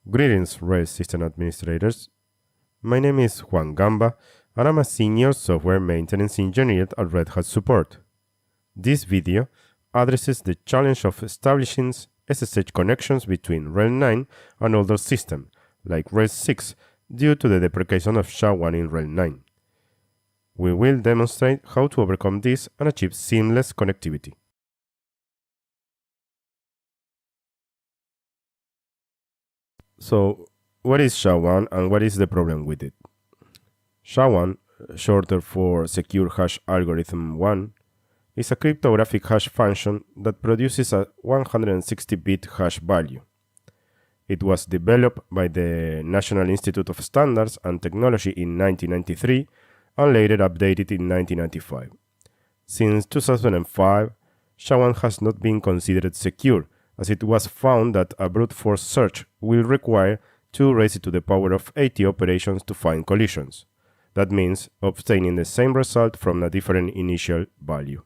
Greetings, RHEL system administrators. My name is Juan Gamba, and I'm a senior software maintenance engineer at Red Hat Support. This video addresses the challenge of establishing SSH connections between RHEL 9 and older systems, like RHEL 6, due to the deprecation of SHA1 in RHEL 9. We will demonstrate how to overcome this and achieve seamless connectivity. So, what is SHA1 and what is the problem with it? SHA1, shorter for Secure Hash Algorithm 1, is a cryptographic hash function that produces a 160-bit hash value. It was developed by the National Institute of Standards and Technology in 1993 and later updated in 1995. Since 2005, SHA1 has not been considered secure, as it was found that a brute force search will require 2 raised to the power of 80 operations to find collisions. That means obtaining the same result from a different initial value.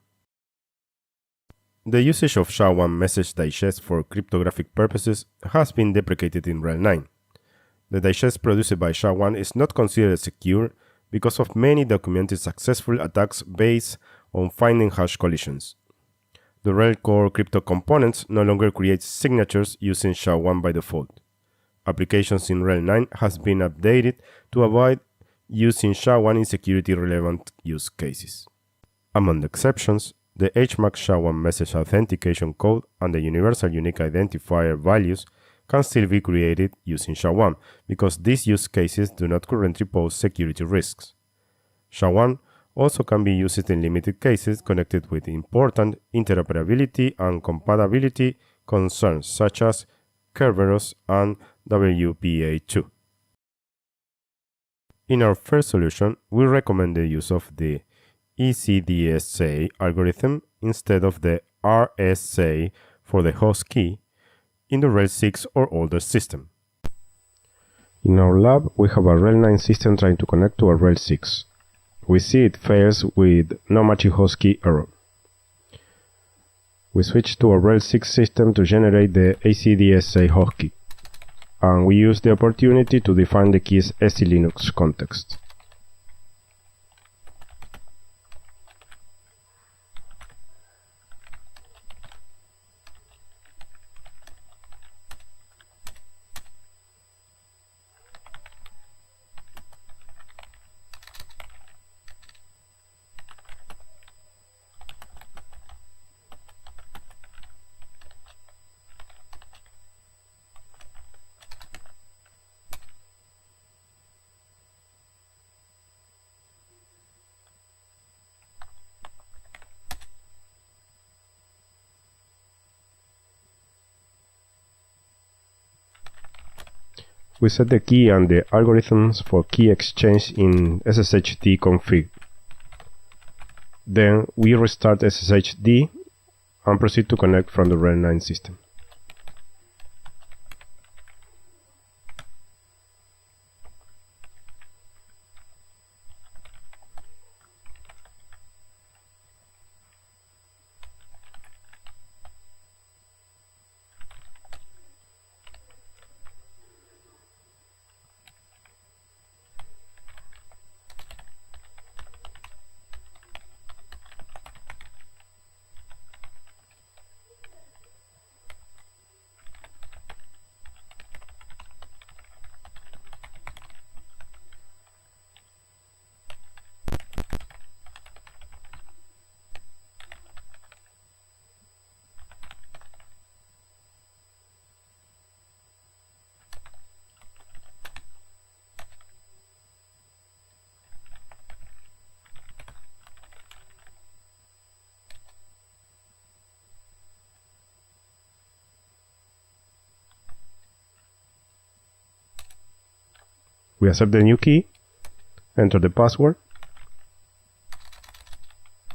The usage of SHA1 message digest for cryptographic purposes has been deprecated in RHEL 9. The digest produced by SHA1 is not considered secure because of many documented successful attacks based on finding hash collisions. The RHEL core crypto components no longer create signatures using SHA1 by default. Applications in RHEL 9 has been updated to avoid using SHA1 in security-relevant use cases. Among the exceptions, the HMAC SHA1 message authentication code and the universal unique identifier values can still be created using SHA1 because these use cases do not currently pose security risks. SHA1 also can be used in limited cases connected with important interoperability and compatibility concerns such as Kerberos and WPA2. In our first solution, we recommend the use of the ECDSA algorithm instead of the RSA for the host key in the RHEL 6 or older system. In our lab, we have a RHEL 9 system trying to connect to a RHEL 6. We see it fails with no matching host key error. We switch to a RHEL 6 system to generate the ECDSA host key, and we use the opportunity to define the key's SE-Linux context. We set the key and the algorithms for key exchange in SSHD config. Then we restart SSHD and proceed to connect from the RHEL 9 system. We accept the new key, enter the password,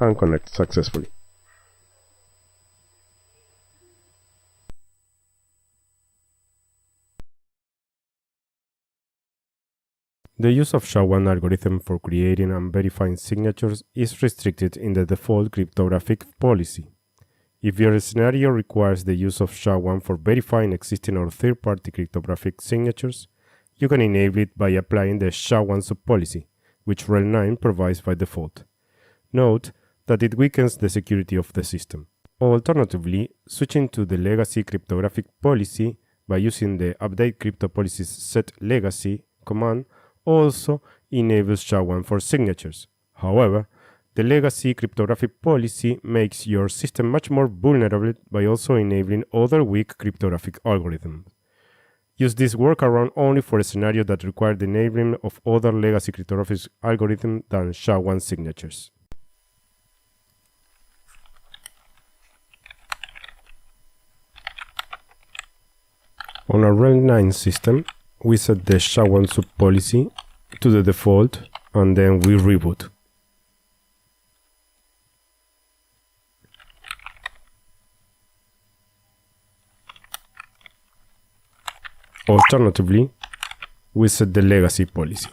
and connect successfully. The use of SHA1 algorithm for creating and verifying signatures is restricted in the default cryptographic policy. If your scenario requires the use of SHA1 for verifying existing or third-party cryptographic signatures, you can enable it by applying the SHA1 subpolicy, which RHEL 9 provides by default. Note that it weakens the security of the system. Alternatively, switching to the legacy cryptographic policy by using the update crypto policies set legacy command also enables SHA1 for signatures. However, the legacy cryptographic policy makes your system much more vulnerable by also enabling other weak cryptographic algorithms. Use this workaround only for a scenario that requires the enabling of other legacy cryptographic algorithms than SHA1 signatures. On a RHEL 9 system, we set the SHA1 subpolicy to the default and then we reboot. Alternatively, we set the legacy policy.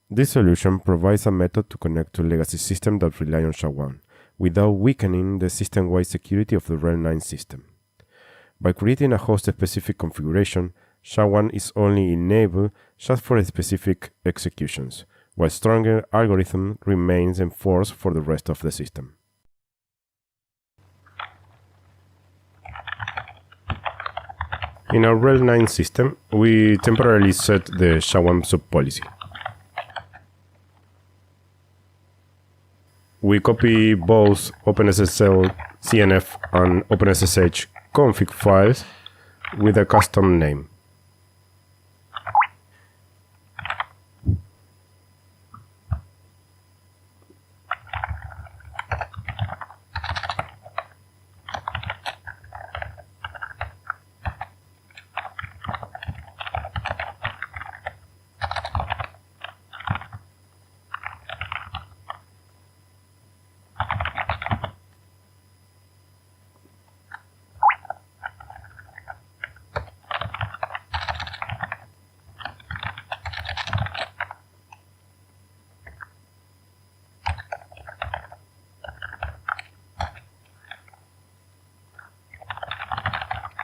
This solution provides a method to connect to legacy systems that rely on SHA1, without weakening the system-wide security of the RHEL 9 system. By creating a host-specific configuration, SHA1 is only enabled just for specific executions, while stronger algorithm remains enforced for the rest of the system. In our RHEL 9 system, we temporarily set the SHA1 subpolicy. We copy both OpenSSL CNF and OpenSSH config files with a custom name.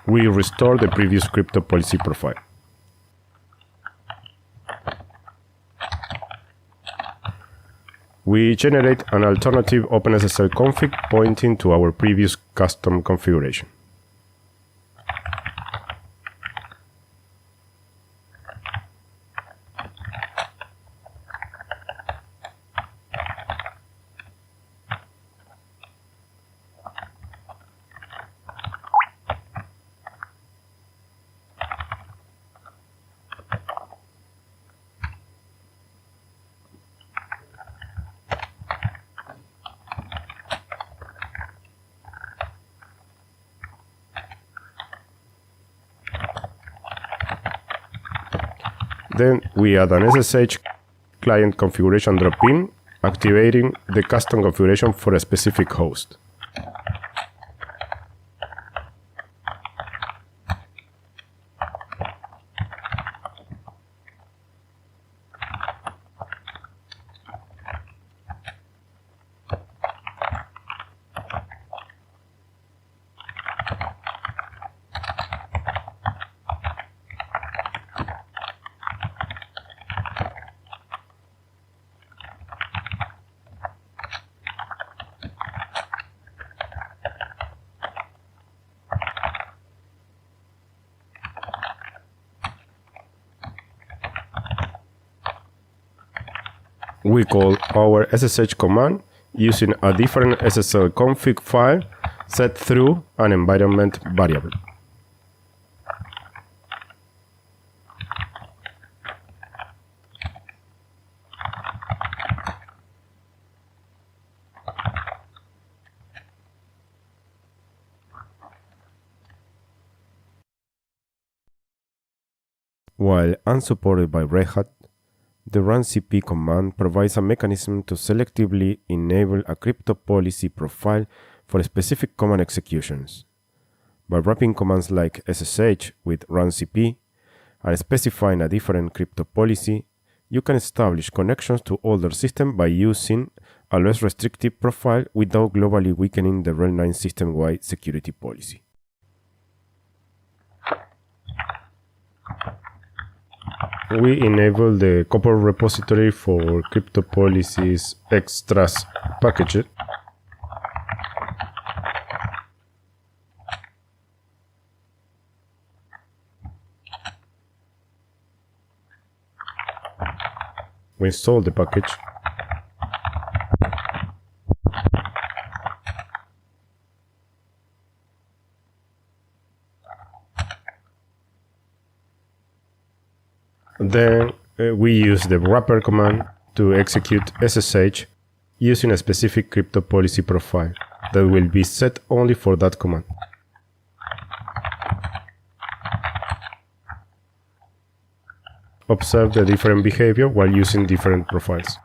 We restore the previous crypto policy profile. We generate an alternative OpenSSL config pointing to our previous custom configuration. Then we add an SSH client configuration drop-in, activating the custom configuration for a specific host. We call our SSH command using a different SSL config file set through an environment variable. While unsupported by Red Hat, The Runcp command provides a mechanism to selectively enable a crypto policy profile for specific command executions. By wrapping commands like SSH with Runcp and specifying a different crypto policy, you can establish connections to older systems by using a less restrictive profile without globally weakening the RHEL 9 system-wide security policy. We enable the couple repository for crypto policies extras package. We install the package. Then we use the wrapper command to execute SSH using a specific crypto policy profile that will be set only for that command. Observe the different behavior while using different profiles.